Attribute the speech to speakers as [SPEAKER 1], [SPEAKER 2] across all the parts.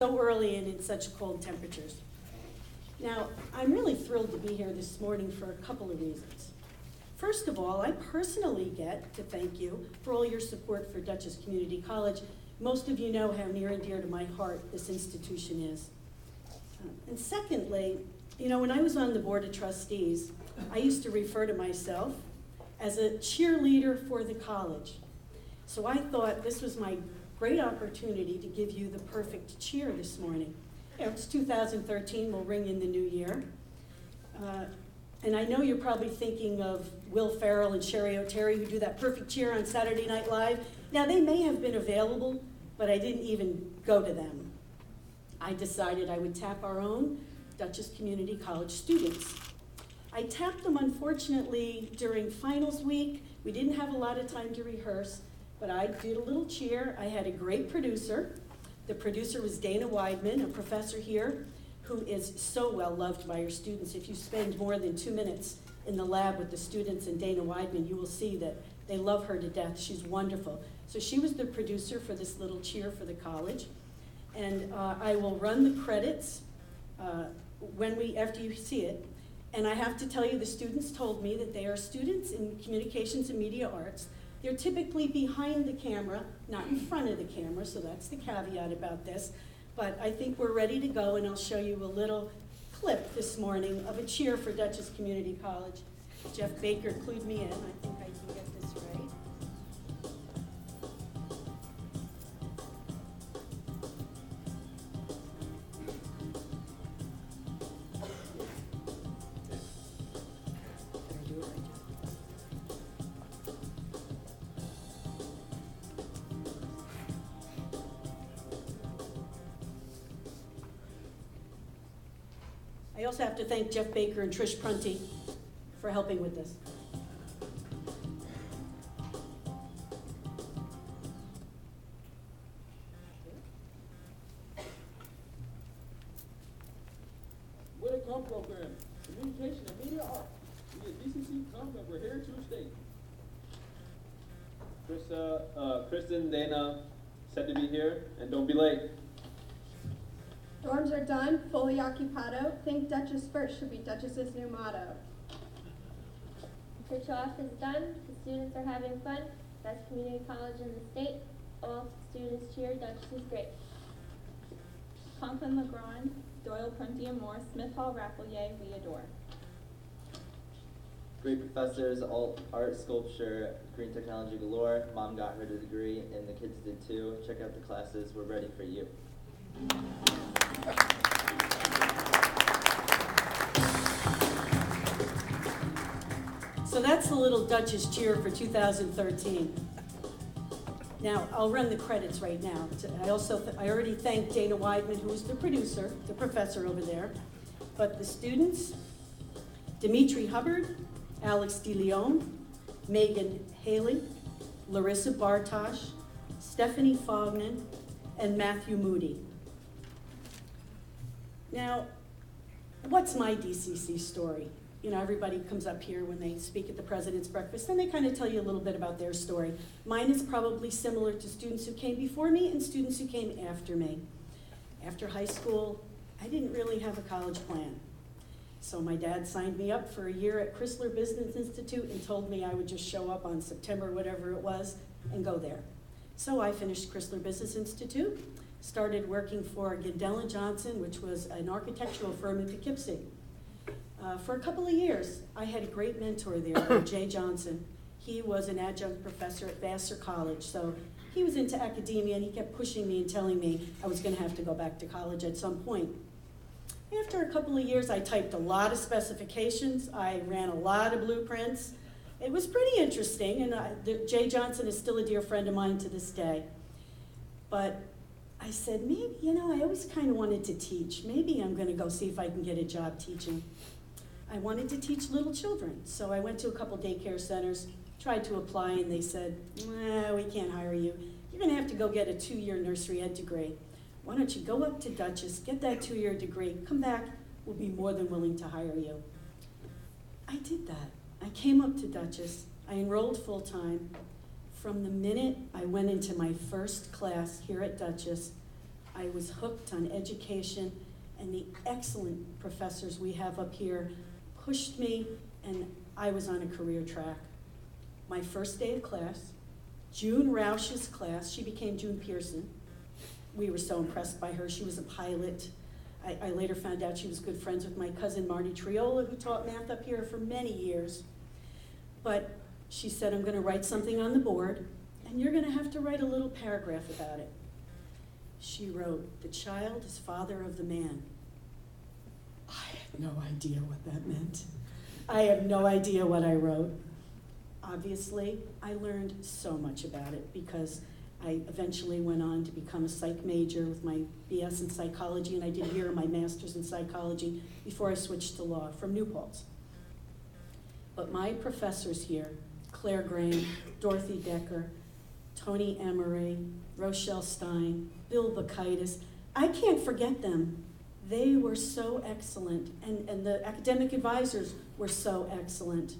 [SPEAKER 1] so early and in such cold temperatures. Now, I'm really thrilled to be here this morning for a couple of reasons. First of all, I personally get to thank you for all your support for Dutchess Community College. Most of you know how near and dear to my heart this institution is. And secondly, you know, when I was on the Board of Trustees, I used to refer to myself as a cheerleader for the college. So I thought this was my great opportunity to give you the perfect cheer this morning. You know, it's 2013, we'll ring in the new year. And I know you're probably thinking of Will Ferrell and Sherry O'Terry who do that perfect cheer on Saturday Night Live. Now, they may have been available, but I didn't even go to them. I decided I would tap our own Dutchess Community College students. I tapped them, unfortunately, during finals week. We didn't have a lot of time to rehearse, but I did a little cheer. I had a great producer. The producer was Dana Weidman, a professor here, who is so well loved by her students. If you spend more than 2 minutes in the lab with the students and Dana Weidman, you will see that they love her to death. She's wonderful. So she was the producer for this little cheer for the college. And I will run the credits after you see it. And I have to tell you, the students told me that they are students in communications and media arts. They're typically behind the camera, not in front of the camera, so that's the caveat about this. But I think we're ready to go, and I'll show you a little clip this morning of a cheer for Dutchess Community College. Jeff Baker clued me in. I think I can get this right. I also have to thank Jeff Baker and Trish Prunty for helping with this.
[SPEAKER 2] With a COM program, Communication and Media Art. We at DCCC COM, and we're here to stay.
[SPEAKER 3] Kristen, Dana, said to be here, and don't be late.
[SPEAKER 4] Dorms are done, fully occupado. Think Dutchess first should be Dutchess's new motto.
[SPEAKER 5] Church off is done. The students are having fun. Best community college in the state. All students cheer. Dutchess is great.
[SPEAKER 6] Conklin, LeGrand, Doyle, Prunty, and Moore, Smith Hall, Rapelier, we adore.
[SPEAKER 7] Great professors, alt, art, sculpture, green technology galore. Mom got her degree, and the kids did too. Check out the classes. We're ready for you.
[SPEAKER 1] So that's the little Dutchess cheer for 2013. Now, I'll run the credits right now. I already thanked Dana Weidman, who was the producer, the professor over there. But the students, Dimitri Hubbard, Alex DeLeon, Megan Haley, Larissa Bartosh, Stephanie Fognan, and Matthew Moody. Now, what's my DCC story? You know, everybody comes up here when they speak at the President's Breakfast, and they kind of tell you a little bit about their story. Mine is probably similar to students who came before me and students who came after me. After high school, I didn't really have a college plan. So my dad signed me up for a year at Chrysler Business Institute and told me I would just show up on September, whatever it was, and go there. So I finished Chrysler Business Institute, started working for Gindel & Johnson, which was an architectural firm in Poughkeepsie. For a couple of years, I had a great mentor there, Jay Johnson. He was an adjunct professor at Vassar College, so he was into academia, and he kept pushing me and telling me I was going to have to go back to college at some point. After a couple of years, I typed a lot of specifications. I ran a lot of blueprints. It was pretty interesting, and Jay Johnson is still a dear friend of mine to this day. But I said, maybe, you know, I always kind of wanted to teach. Maybe I'm going to go see if I can get a job teaching. I wanted to teach little children, so I went to a couple daycare centers, tried to apply, and they said, we can't hire you. You're going to have to go get a 2-year nursery ed degree. Why don't you go up to Dutchess, get that 2-year degree, come back, we'll be more than willing to hire you. I did that. I came up to Dutchess, I enrolled full-time. From the minute I went into my first class here at Dutchess, I was hooked on education, and the excellent professors we have up here pushed me, and I was on a career track. My first day of class, June Roush's class, she became June Pearson. We were so impressed by her. She was a pilot. I later found out she was good friends with my cousin Marty Triola, who taught math up here for many years. But she said, I'm gonna write something on the board, and you're gonna have to write a little paragraph about it. She wrote, "The child is father of the man." I had no idea what that meant. I have no idea what I wrote. Obviously, I learned so much about it because I eventually went on to become a psych major with my BS in psychology, and I did a year of my master's in psychology before I switched to law from New Paltz. But my professors here, Claire Graham, Dorothy Decker, Tony Emery, Rochelle Stein, Bill Bakaitis, I can't forget them. They were so excellent, and the academic advisors were so excellent.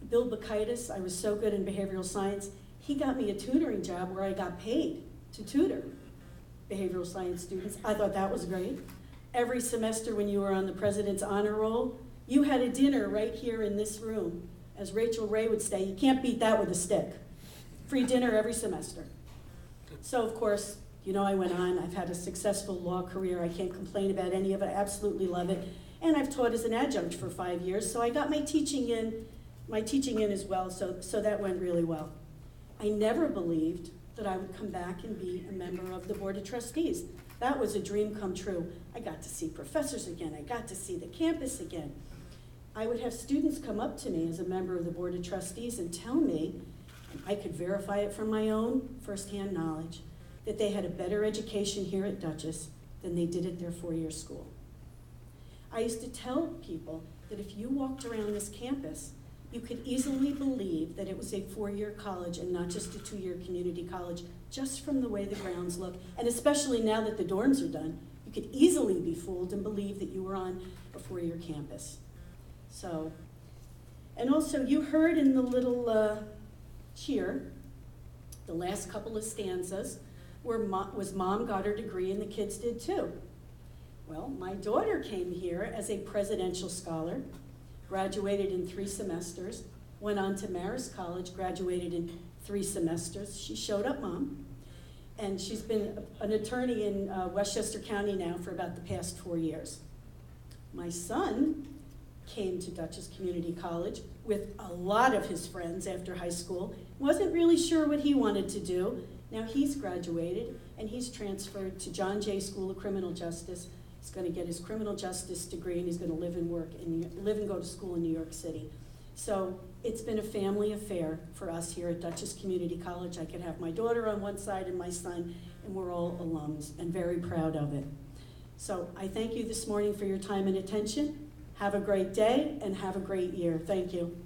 [SPEAKER 1] Bill Bakaitis, I was so good in behavioral science, he got me a tutoring job where I got paid to tutor behavioral science students. I thought that was great. Every semester when you were on the President's Honor Roll, you had a dinner right here in this room. As Rachel Ray would say, you can't beat that with a stick. Free dinner every semester. So of course, you know, I went on. I've had a successful law career. I can't complain about any of it. I absolutely love it. And I've taught as an adjunct for 5 years, so I got my teaching in as well, so that went really well. I never believed that I would come back and be a member of the Board of Trustees. That was a dream come true. I got to see professors again. I got to see the campus again. I would have students come up to me as a member of the Board of Trustees and tell me, and I could verify it from my own firsthand knowledge, that they had a better education here at Dutchess than they did at their 4-year school. I used to tell people that if you walked around this campus, you could easily believe that it was a 4-year college and not just a 2-year community college, just from the way the grounds look. And especially now that the dorms are done, you could easily be fooled and believe that you were on a 4-year campus. So, and also you heard in the little cheer, the last couple of stanzas, was Mom got her degree and the kids did too. Well, my daughter came here as a presidential scholar, graduated in 3 semesters, went on to Marist College, graduated in 3 semesters. She showed up, Mom. And she's been an attorney in Westchester County now for about the past 4 years. My son came to Dutchess Community College with a lot of his friends after high school, wasn't really sure what he wanted to do. Now he's graduated and he's transferred to John Jay School of Criminal Justice. He's going to get his criminal justice degree and he's going to live and go to school in New York City. So it's been a family affair for us here at Dutchess Community College. I could have my daughter on one side and my son, and we're all alums and very proud of it. So I thank you this morning for your time and attention. Have a great day and have a great year. Thank you.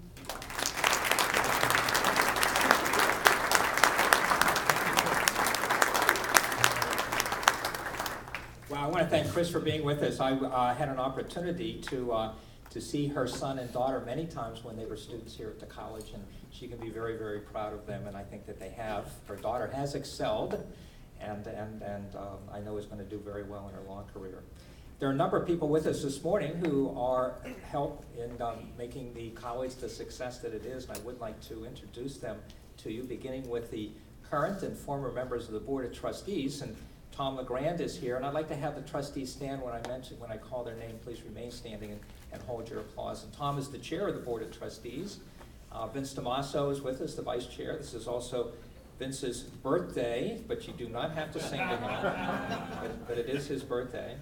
[SPEAKER 8] Well, I want to thank Chris for being with us. I had an opportunity to see her son and daughter many times when they were students here at the college, and she can be very, very proud of them, and I think that they have. Her daughter has excelled, and I know is going to do very well in her law career. There are a number of people with us this morning who are help in making the college the success that it is, and I would like to introduce them to you, beginning with the current and former members of the Board of Trustees. And Tom LeGrand is here, and I'd like to have the trustees stand when I call their name. Please remain standing and hold your applause. And Tom is the chair of the Board of Trustees. Vince Damaso is with us, the vice chair. This is also Vince's birthday, but you do not have to sing to him, but it is his birthday.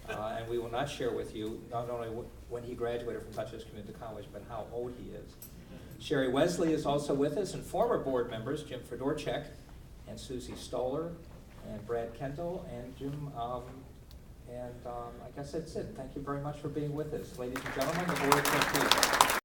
[SPEAKER 8] And we will not share with you not only when he graduated from Dutchess Community College, but how old he is. Sherry Wesley is also with us, and former board members Jim Fedorchak and Susie Stoller and Brad Kendall and Jim, I guess that's it. Thank you very much for being with us. Ladies and gentlemen, the Board of Trustees.